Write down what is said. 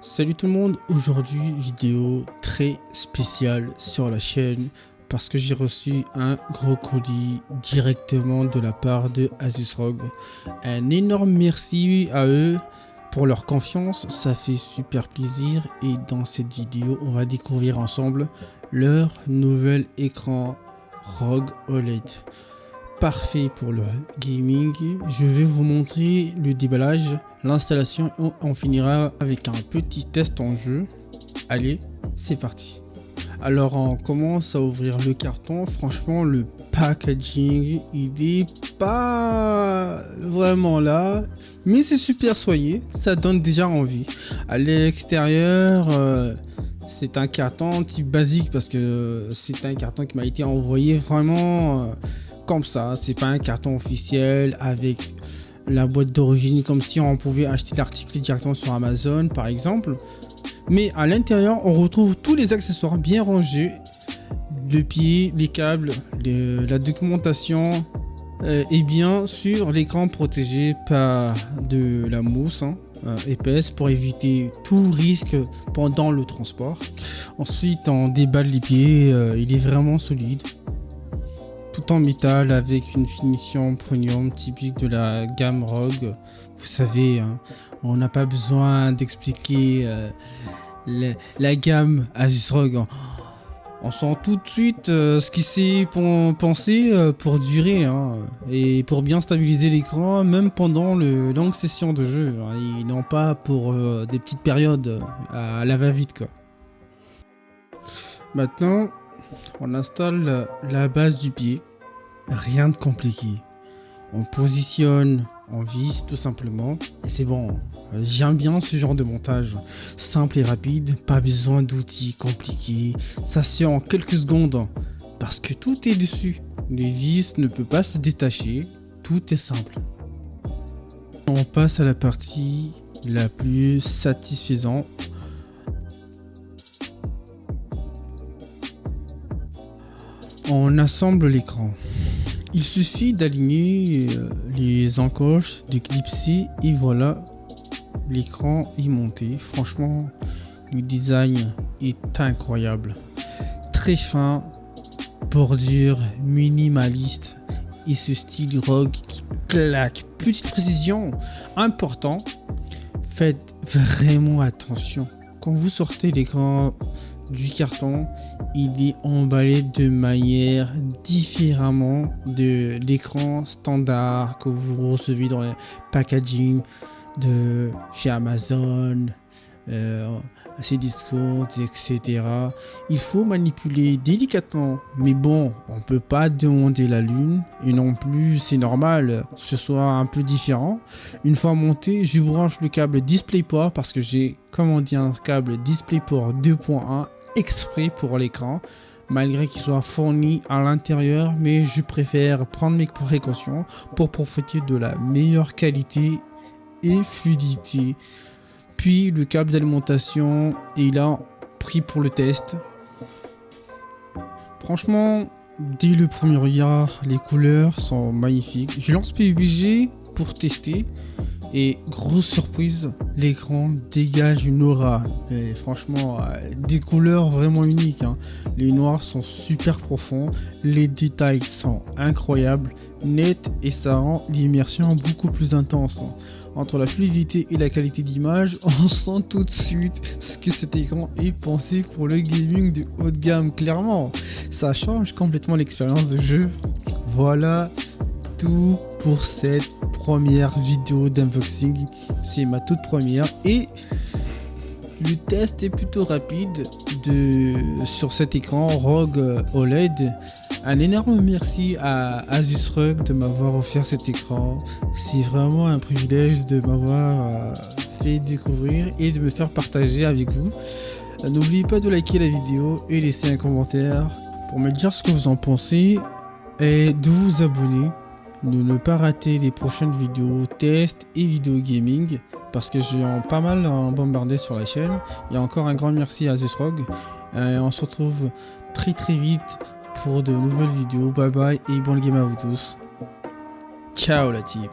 Salut tout le monde, aujourd'hui vidéo très spéciale sur la chaîne parce que j'ai reçu un gros colis directement de la part de Asus ROG. Un énorme merci à eux pour leur confiance, ça fait super plaisir et dans cette vidéo on va découvrir ensemble leur nouvel écran ROG OLED. Parfait pour le gaming. Je vais vous montrer le déballage, l'installation et on finira avec un petit test en jeu. Allez, c'est parti. Alors on commence à ouvrir le carton. Franchement le packaging il est pas vraiment là, mais c'est super soigné, ça donne déjà envie. À l'extérieur c'est un carton type basique parce que c'est un carton qui m'a été envoyé vraiment comme ça, c'est pas un carton officiel avec la boîte d'origine comme si on pouvait acheter l'article directement sur Amazon par exemple. Mais à l'intérieur on retrouve tous les accessoires bien rangés, le pied, les câbles, la documentation et bien sûr l'écran protégé par de la mousse épaisse pour éviter tout risque pendant le transport. Ensuite on déballe les pieds, il est vraiment solide. Tout en métal avec une finition premium typique de la gamme ROG. Vous savez, hein, on n'a pas besoin d'expliquer la gamme Asus ROG. On sent tout de suite ce qui s'est pensé pour durer hein, et pour bien stabiliser l'écran même pendant les longues sessions de jeu. Et non pas pour des petites périodes à la va-vite quoi. Maintenant on installe la base du pied, rien de compliqué. On positionne, on vise tout simplement et c'est bon. J'aime bien ce genre de montage, simple et rapide, pas besoin d'outils compliqués, ça se fait en quelques secondes parce que tout est dessus. Les vis ne peuvent pas se détacher, tout est simple. On passe à la partie la plus satisfaisante. On assemble l'écran. Il suffit d'aligner les encoches, de clipser et voilà, l'écran est monté. Franchement, le design est incroyable. Très fin, bordure minimaliste et ce style ROG qui claque. Petite précision, important, faites vraiment attention. Quand vous sortez l'écran du carton, il est emballé de manière différemment de l'écran standard que vous recevez dans les packaging de chez Amazon, Cdiscount, etc. Il faut manipuler délicatement, mais bon, on peut pas demander la lune et non plus c'est normal que ce soit un peu différent. Une fois monté, je branche le câble DisplayPort parce que j'ai commandé un câble DisplayPort 2.1 exprès pour l'écran, malgré qu'il soit fourni à l'intérieur, mais je préfère prendre mes précautions pour profiter de la meilleure qualité et fluidité. Puis le câble d'alimentation est là pris pour le test. Franchement, dès le premier regard, les couleurs sont magnifiques. Je lance PUBG pour tester. Et grosse surprise, l'écran dégage une aura. Et franchement, des couleurs vraiment uniques. Hein. Les noirs sont super profonds, les détails sont incroyables, nets et ça rend l'immersion beaucoup plus intense. Entre la fluidité et la qualité d'image, on sent tout de suite ce que cet écran est pensé pour le gaming de haut de gamme. Clairement, ça change complètement l'expérience de jeu. Voilà tout pour cette première vidéo d'unboxing. C'est ma toute première et le test est plutôt rapide sur cet écran ROG OLED. Un énorme merci à Asus ROG de m'avoir offert cet écran. C'est vraiment un privilège de m'avoir fait découvrir et de me faire partager avec vous. N'oubliez pas de liker la vidéo et laisser un commentaire pour me dire ce que vous en pensez et de vous abonner. De ne pas rater les prochaines vidéos tests et vidéos gaming parce que j'ai pas mal bombardé sur la chaîne. Et encore un grand merci à Asus ROG. On se retrouve très vite pour de nouvelles vidéos. Bye bye et bon game à vous tous. Ciao la team.